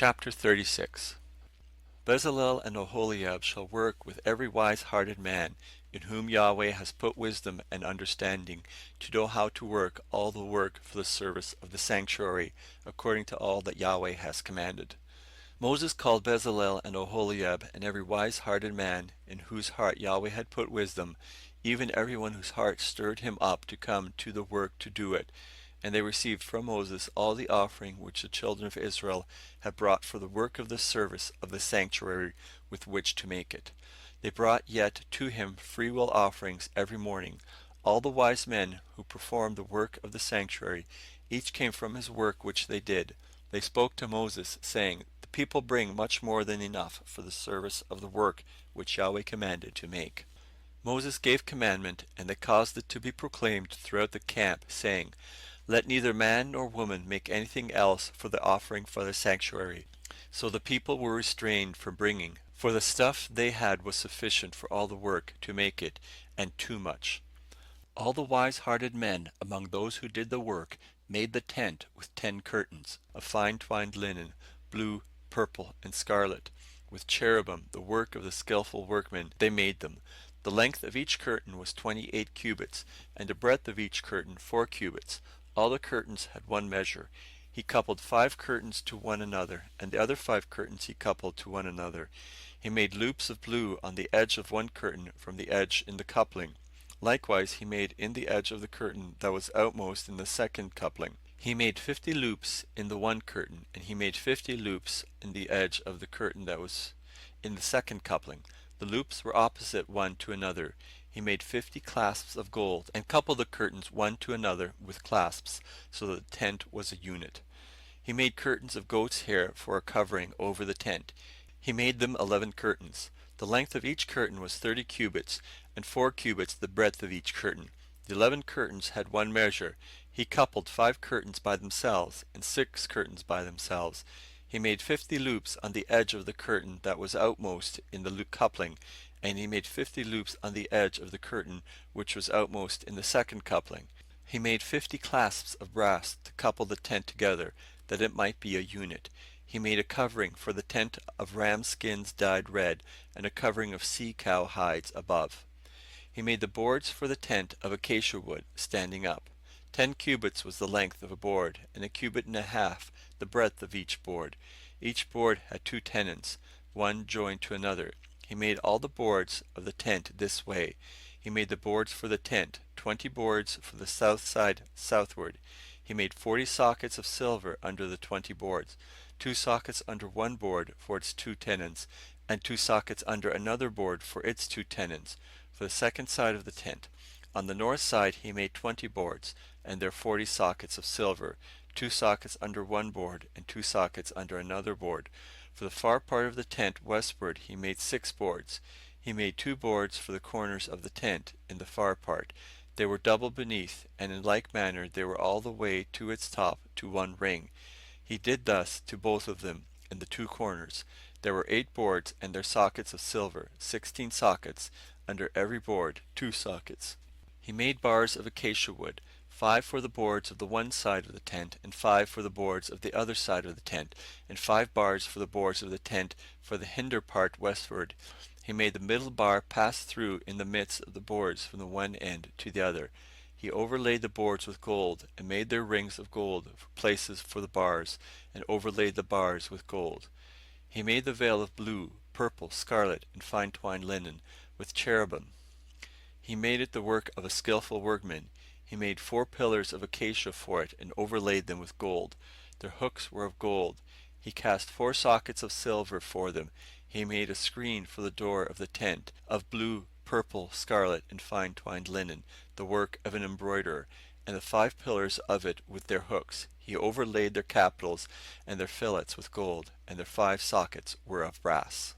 Chapter 36. Bezalel and Oholiab shall work with every wise-hearted man, in whom Yahweh has put wisdom and understanding, to know how to work all the work for the service of the sanctuary, according to all that Yahweh has commanded. Moses called Bezalel and Oholiab, and every wise-hearted man, in whose heart Yahweh had put wisdom, even every one whose heart stirred him up to come to the work to do it. And they received from Moses all the offering which the children of Israel had brought for the work of the service of the sanctuary with which to make it. They brought yet to him freewill offerings every morning. All the wise men who performed the work of the sanctuary, each came from his work which they did. They spoke to Moses, saying, The people bring much more than enough for the service of the work which Yahweh commanded to make. Moses gave commandment, and they caused it to be proclaimed throughout the camp, saying, Let neither man nor woman make anything else for the offering for the sanctuary. So the people were restrained from bringing, for the stuff they had was sufficient for all the work to make it, and too much. All the wise-hearted men among those who did the work made the tent with 10 curtains of fine twined linen, blue, purple, and scarlet. With cherubim, the work of the skillful workmen, they made them. The length of each curtain was 28 cubits, and the breadth of each curtain 4 cubits. All the curtains had one measure. He coupled 5 curtains to one another, and the other 5 curtains he coupled to one another. He made loops of blue on the edge of one curtain from the edge in the coupling. Likewise he made in the edge of the curtain that was outmost in the second coupling. He made 50 loops in the one curtain, and he made 50 loops in the edge of the curtain that was in the second coupling. The loops were opposite one to another. He made 50 clasps of gold, and coupled the curtains one to another with clasps, so that the tent was a unit. He made curtains of goat's hair for a covering over the tent. He made them 11 curtains. The length of each curtain was 30 cubits, and 4 cubits the breadth of each curtain. The 11 curtains had one measure. He coupled 5 curtains by themselves, and 6 curtains by themselves. He made 50 loops on the edge of the curtain that was outmost in the coupling, and he made 50 loops on the edge of the curtain which was outmost in the second coupling. He made 50 clasps of brass to couple the tent together, that it might be a unit. He made a covering for the tent of ram skins dyed red, and a covering of sea-cow hides above. He made the boards for the tent of acacia wood, standing up. 10 cubits was the length of a board, and 1.5 cubits the breadth of each board. Each board had 2 tenons, one joined to another. He made all the boards of the tent this way. He made the boards for the tent, 20 boards for the south side southward. He made 40 sockets of silver under the 20 boards, 2 sockets under one board for its 2 tenons, and 2 sockets under another board for its 2 tenons, for the second side of the tent. On the north side he made 20 boards, and their 40 sockets of silver, 2 sockets under one board, and 2 sockets under another board. For the far part of the tent westward he made 6 boards. He made 2 boards for the corners of the tent in the far part. They were double beneath, and in like manner they were all the way to its top to one ring. He did thus to both of them in the 2 corners. There were 8 boards and their sockets of silver, 16 sockets, under every board 2 sockets. He made bars of acacia wood, 5 for the boards of the one side of the tent, and 5 for the boards of the other side of the tent, and 5 bars for the boards of the tent for the hinder part westward. He made the middle bar pass through in the midst of the boards from the one end to the other. He overlaid the boards with gold, and made their rings of gold for places for the bars, and overlaid the bars with gold. He made the veil of blue, purple, scarlet, and fine twined linen, with cherubim. He made it the work of a skillful workman. He made 4 pillars of acacia for it, and overlaid them with gold. Their hooks were of gold. He cast 4 sockets of silver for them. He made a screen for the door of the tent, of blue, purple, scarlet, and fine twined linen, the work of an embroiderer, and the 5 pillars of it with their hooks. He overlaid their capitals and their fillets with gold, and their 5 sockets were of brass.